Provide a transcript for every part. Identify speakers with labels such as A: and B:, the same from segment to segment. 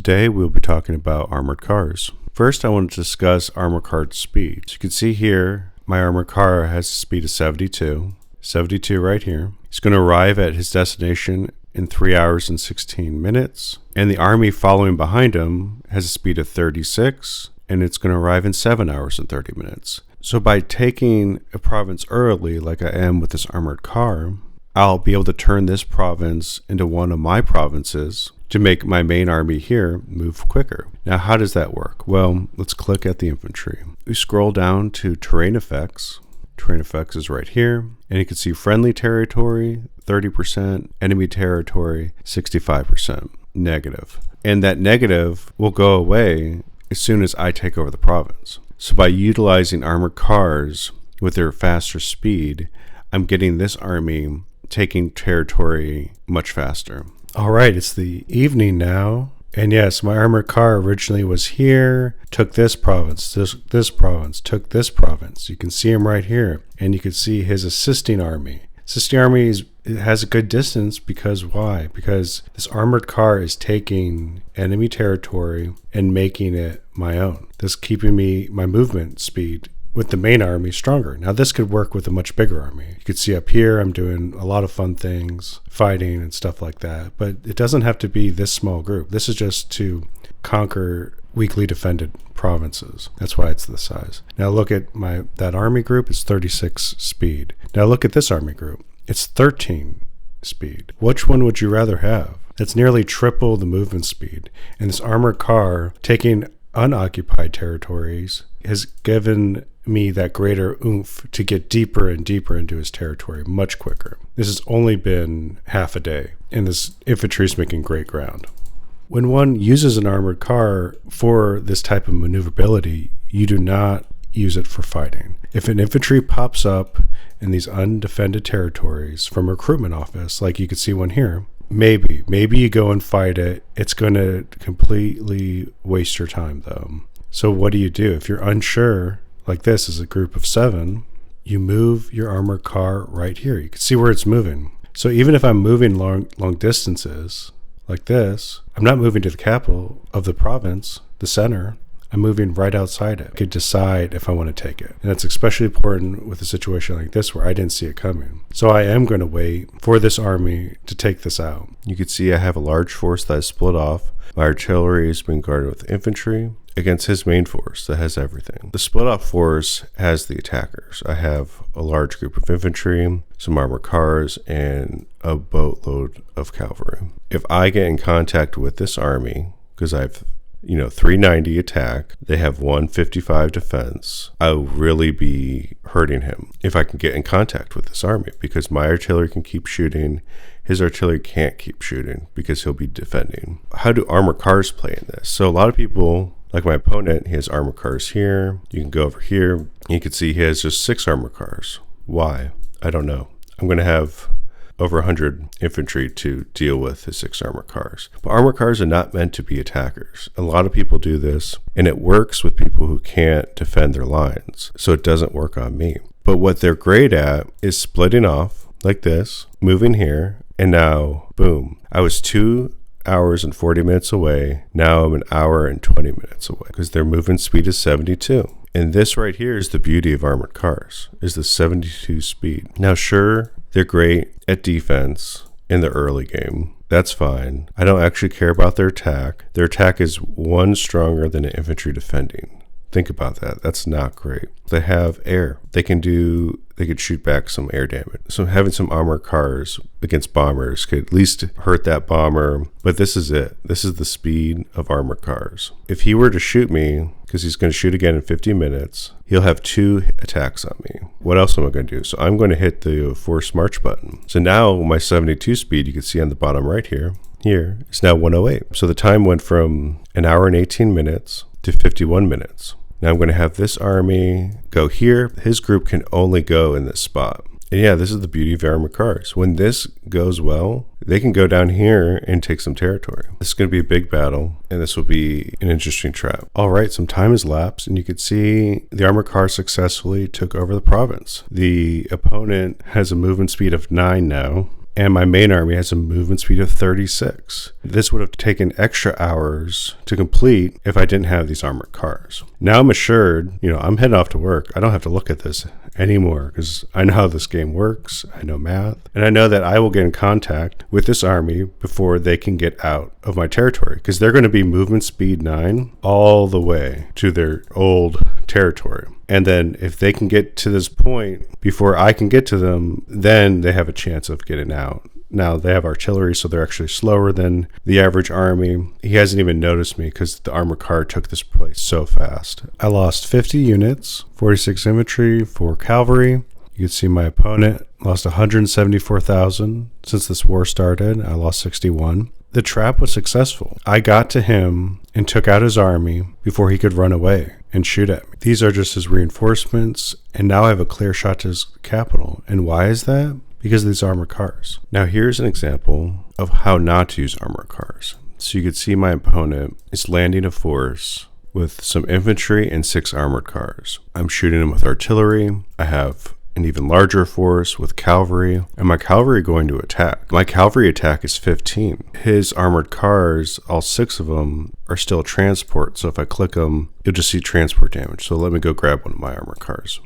A: Today we'll be talking about armored cars. First, I want to discuss armored car speed. So you can see here, my armored car has a speed of 72 right here. He's going to arrive at his destination in 3 hours and 16 minutes. And the army following behind him has a speed of 36, and it's going to arrive in 7 hours and 30 minutes. So by taking a province early, like I am with this armored car, I'll be able to turn this province into one of my provinces to make my main army here move quicker. Now, how does that work? Well, let's click at the infantry. We scroll down to terrain effects. Terrain effects is right here, and you can see friendly territory, 30%, enemy territory, 65% negative. And that negative will go away as soon as I take over the province. So by utilizing armored cars with their faster speed, I'm getting this army taking territory much faster. All right, it's the evening now. And yes, my armored car originally was here, took this province, this province, took this province. You can see him right here. And you can see his assisting army. Assisting army has a good distance because why? Because this armored car is taking enemy territory and making it my own. This keeping my movement speed with the main army stronger. Now this could work with a much bigger army. You could see up here I'm doing a lot of fun things, fighting and stuff like that, but it doesn't have to be this small group. This is just to conquer weakly defended provinces. That's why it's this size. Now look at that army group, it's 36 speed. Now look at this army group, it's 13 speed. Which one would you rather have? That's nearly triple the movement speed. And this armored car taking unoccupied territories has given me that greater oomph to get deeper and deeper into his territory much quicker. This has only been half a day, and this infantry is making great ground. When one uses an armored car for this type of maneuverability, you do not use it for fighting. If an infantry pops up in these undefended territories from a recruitment office, like you could see one here, maybe you go and fight it. It's going to completely waste your time though. So what do? If you're unsure, like this is a group of 7, you move your armored car right here. You can see where it's moving. So even if I'm moving long distances like this, I'm not moving to the capital of the province, the center. I'm moving right outside it. I could decide if I want to take it. And that's especially important with a situation like this where I didn't see it coming. So I am going to wait for this army to take this out. You can see I have a large force that is split off. My artillery is being guarded with infantry against his main force that has everything. The split off force has the attackers. I have a large group of infantry, some armored cars, and a boatload of cavalry. If I get in contact with this army, because I've 390 attack, they have 155 defense, I'll really be hurting him if I can get in contact with this army, because my artillery can keep shooting, his artillery can't keep shooting because he'll be defending. How do armored cars play in this? So a lot of people, like my opponent, he has armored cars here. You can go over here. You can see he has just 6 armored cars. Why? I don't know. I'm going to have over 100 infantry to deal with his 6 armored cars. But armored cars are not meant to be attackers. A lot of people do this, and it works with people who can't defend their lines. So it doesn't work on me. But what they're great at is splitting off like this, moving here, and now, boom. I was 2 hours and 40 minutes away. Now I'm an hour and 20 minutes away because their movement speed is 72. And this right here is the beauty of armored cars, is the 72 speed. Now, sure, they're great at defense in the early game. That's fine. I don't actually care about their attack. Their attack is 1 stronger than an infantry defending. Think about that. That's not great. They have air. They could shoot back some air damage. So having some armored cars against bombers could at least hurt that bomber. But this is it. This is the speed of armored cars. If he were to shoot me, because he's going to shoot again in 50 minutes, he'll have 2 attacks on me. What else am I going to do? So I'm going to hit the force march button. So now my 72 speed, you can see on the bottom right here is now 108. So the time went from an hour and 18 minutes to 51 minutes. Now I'm going to have this army go here. His group can only go in this spot. And yeah, this is the beauty of armored cars. When this goes well, they can go down here and take some territory. This is going to be a big battle, and this will be an interesting trap. All right, some time has lapsed, and you can see the armored car successfully took over the province. The opponent has a movement speed of 9 now, and my main army has a movement speed of 36. This would have taken extra hours to complete if I didn't have these armored cars. Now I'm assured, I'm heading off to work. I don't have to look at this anymore because I know how this game works. I know math, and I know that I will get in contact with this army before they can get out of my territory, because they're going to be movement speed 9 all the way to their old territory. And then if they can get to this point before I can get to them, then they have a chance of getting out. Now, they have artillery, so they're actually slower than the average army. He hasn't even noticed me because the armored car took this place so fast. I lost 50 units, 46 infantry, 4 cavalry. You can see my opponent lost 174,000 since this war started. I lost 61. The trap was successful. I got to him and took out his army before he could run away and shoot at me. These are just his reinforcements, and now I have a clear shot to his capital. And why is that? Because of these armored cars. Now here's an example of how not to use armored cars. So you can see my opponent is landing a force with some infantry and 6 armored cars. I'm shooting him with artillery. I have an even larger force with cavalry, and my cavalry going to attack. My cavalry attack is 15. His armored cars, all 6 of them, are still transport. So if I click them, you'll just see transport damage. So let me go grab one of my armored cars.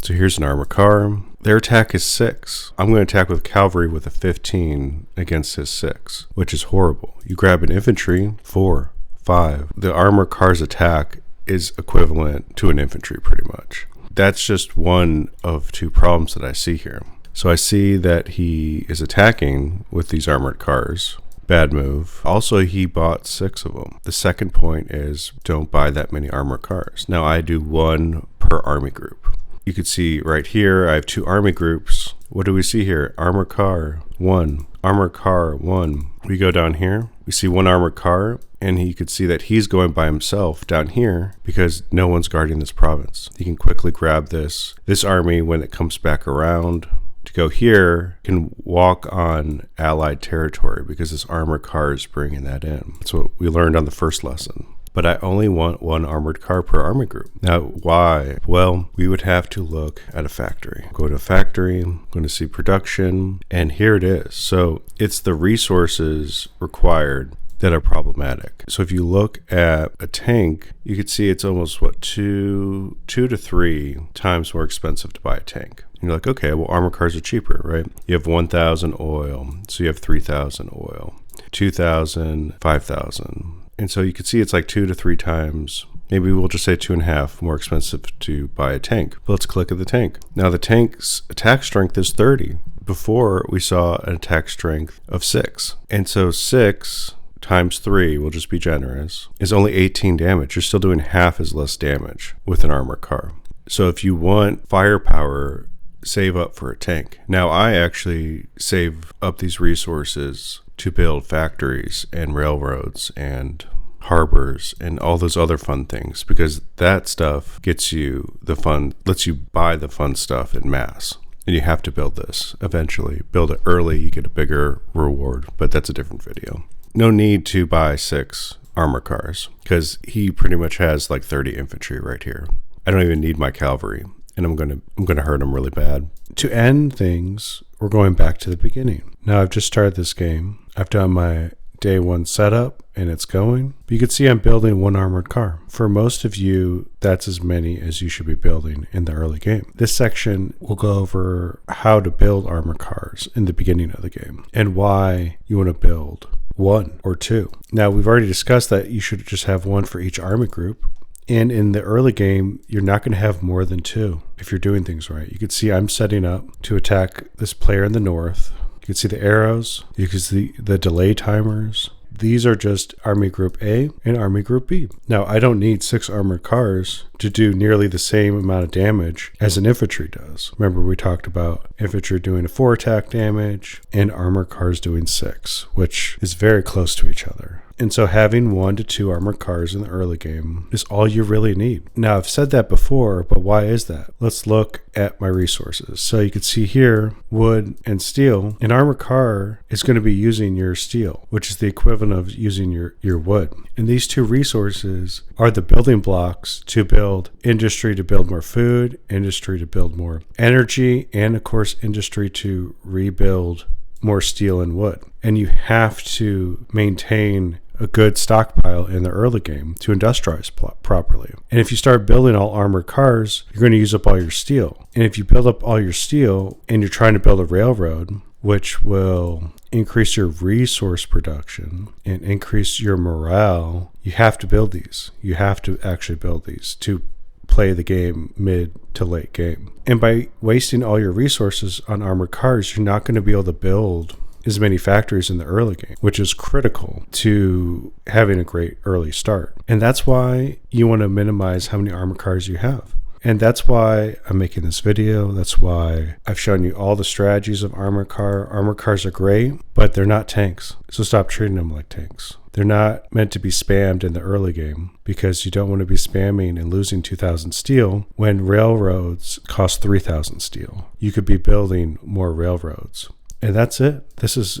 A: So here's an armored car. Their attack is 6. I'm going to attack with cavalry with a 15 against his 6, which is horrible. You grab an infantry, 4, 5. The armored car's attack is equivalent to an infantry pretty much. That's just one of 2 problems that I see here. So I see that he is attacking with these armored cars. Bad move. Also, he bought 6 of them. The second point is don't buy that many armored cars. Now I do 1 per army group. You can see right here, I have 2 army groups. What do we see here? Armored car 1, armored car 1. We go down here, we see 1 armored car, and you can see that he's going by himself down here because no one's guarding this province. He can quickly grab this army when it comes back around to go here, can walk on allied territory because this armored car is bringing that in. That's what we learned on the first lesson. But I only want 1 armored car per army group. Now, why? Well, we would have to look at a factory. Go to a factory, I'm going to see production, and here it is. So it's the resources required that are problematic. So if you look at a tank, you can see it's almost, 2 to 3 times more expensive to buy a tank. And you're like, okay, well, armored cars are cheaper, right? You have 1,000 oil, so you have 3,000 oil, 2,000, 5,000. And so you can see it's like 2 to 3 times, maybe we'll just say 2.5 more expensive to buy a tank. But let's click at the tank. Now the tank's attack strength is 30. Before we saw an attack strength of 6. And so 6 times 3, we'll just be generous, is only 18 damage. You're still doing half as less damage with an armored car. So if you want firepower, save up for a tank. Now I actually save up these resources to build factories and railroads and harbors and all those other fun things, because that stuff gets you the fun, lets you buy the fun stuff in mass. And you have to build this eventually. Build it early, you get a bigger reward, but that's a different video. No need to buy 6 armor cars because he pretty much has like 30 infantry right here. I don't even need my cavalry, and I'm gonna hurt him really bad. To end things, we're going back to the beginning. Now I've just started this game. I've done my day 1 setup and it's going. But you can see I'm building 1 armored car. For most of you, that's as many as you should be building in the early game. This section will go over how to build armored cars in the beginning of the game and why you want to build 1 or 2. Now we've already discussed that you should just have 1 for each army group. And in the early game, you're not going to have more than 2 if you're doing things right. You can see I'm setting up to attack this player in the north. You can see the arrows. You can see the delay timers. These are just Army Group A and Army Group B. Now, I don't need 6 armored cars to do nearly the same amount of damage as an infantry does. Remember, we talked about infantry doing a 4 attack damage and armored cars doing 6, which is very close to each other. And so having 1 to 2 armored cars in the early game is all you really need. Now, I've said that before, but why is that? Let's look at my resources. So you can see here, wood and steel. An armored car is going to be using your steel, which is the equivalent of using your wood. And these 2 resources are the building blocks to build industry, to build more food, industry to build more energy, and of course, industry to rebuild more steel and wood. And you have to maintain a good stockpile in the early game to industrialize properly. And if you start building all armored cars, you're going to use up all your steel. And if you build up all your steel and you're trying to build a railroad, which will increase your resource production and increase your morale, you have to build these. You have to actually build these to play the game mid to late game. And by wasting all your resources on armored cars, you're not going to be able to build as many factories in the early game, which is critical to having a great early start. And that's why you want to minimize how many armored cars you have. And that's why I'm making this video. That's why I've shown you all the strategies of armored car. Armored cars are great, but they're not tanks. So stop treating them like tanks. They're not meant to be spammed in the early game, because you don't want to be spamming and losing 2,000 steel when railroads cost 3,000 steel. You could be building more railroads. And that's it. This is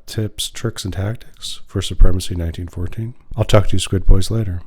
A: tips, tricks, and tactics for Supremacy 1914. I'll talk to you Squid Boys later.